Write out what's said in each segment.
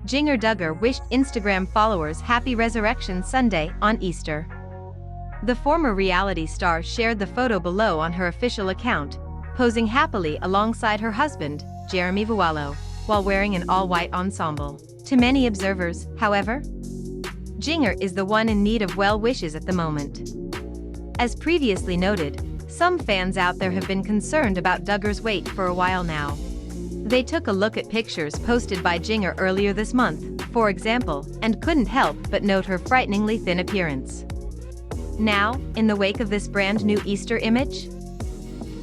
Jinger Duggar wished Instagram followers happy Resurrection Sunday on Easter. The former reality star shared the photo below on her official account, posing happily alongside her husband, Jeremy Vualo, while wearing an all-white ensemble. To many observers, however, Jinger is the one in need of well wishes at the moment. As previously noted, some fans out there have been concerned about Duggar's weight for a while now. They took a look at pictures posted by Jinger earlier this month, for example, and couldn't help but note her frighteningly thin appearance. Now, in the wake of this brand new Easter image,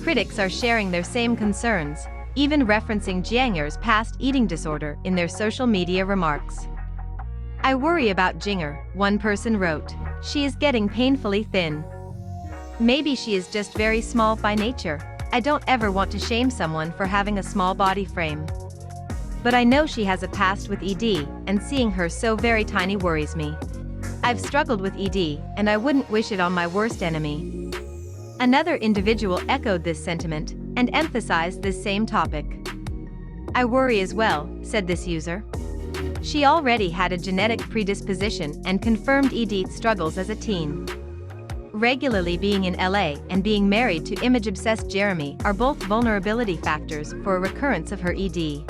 critics are sharing their same concerns, even referencing Jinger's past eating disorder in their social media remarks. "I worry about Jinger," one person wrote. "She is getting painfully thin. Maybe she is just very small by nature. I don't ever want to shame someone for having a small body frame. But I know she has a past with ED, and seeing her so very tiny worries me. I've struggled with ED, and I wouldn't wish it on my worst enemy." Another individual echoed this sentiment and emphasized this same topic. "I worry as well," said this user. She already had a genetic predisposition and confirmed ED struggles as a teen. Regularly being in LA and being married to image-obsessed Jeremy are both vulnerability factors for a recurrence of her ED.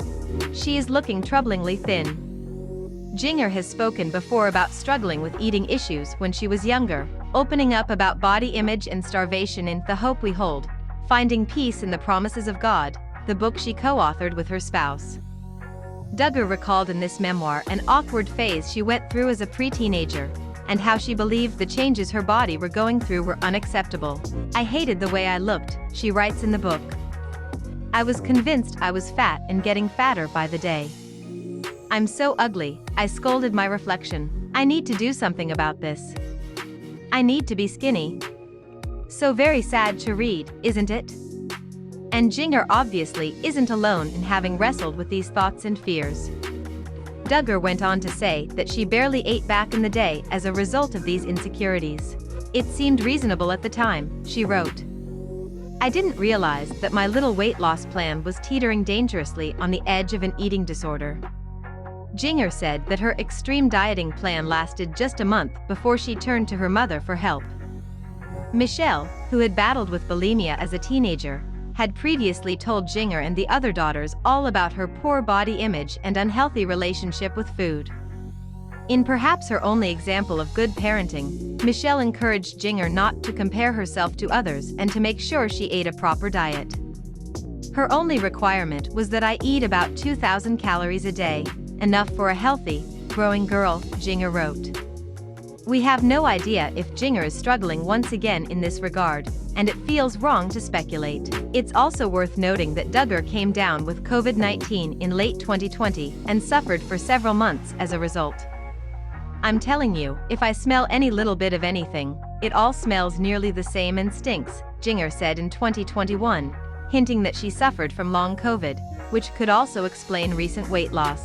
She is looking troublingly thin. Jinger has spoken before about struggling with eating issues when she was younger, opening up about body image and starvation in The Hope We Hold, Finding Peace in the Promises of God, the book she co-authored with her spouse. Duggar recalled in this memoir an awkward phase she went through as a pre-teenager, and how she believed the changes her body were going through were unacceptable. "I hated the way I looked," she writes in the book. "I was convinced I was fat and getting fatter by the day. I'm so ugly," I scolded my reflection. "I need to do something about this. I need to be skinny." So very sad to read, isn't it? And Jinger obviously isn't alone in having wrestled with these thoughts and fears. Duggar went on to say that she barely ate back in the day as a result of these insecurities. "It seemed reasonable at the time," she wrote. "I didn't realize that my little weight loss plan was teetering dangerously on the edge of an eating disorder." Jinger said that her extreme dieting plan lasted just a month before she turned to her mother for help. Michelle, who had battled with bulimia as a teenager, had previously told Jinger and the other daughters all about her poor body image and unhealthy relationship with food. In perhaps her only example of good parenting, Michelle encouraged Jinger not to compare herself to others and to make sure she ate a proper diet. "Her only requirement was that I eat about 2,000 calories a day, enough for a healthy, growing girl," Jinger wrote. We have no idea if Jinger is struggling once again in this regard, and it feels wrong to speculate. It's also worth noting that Duggar came down with COVID-19 in late 2020 and suffered for several months as a result. "I'm telling you, if I smell any little bit of anything, it all smells nearly the same and stinks," Jinger said in 2021, hinting that she suffered from long COVID, which could also explain recent weight loss.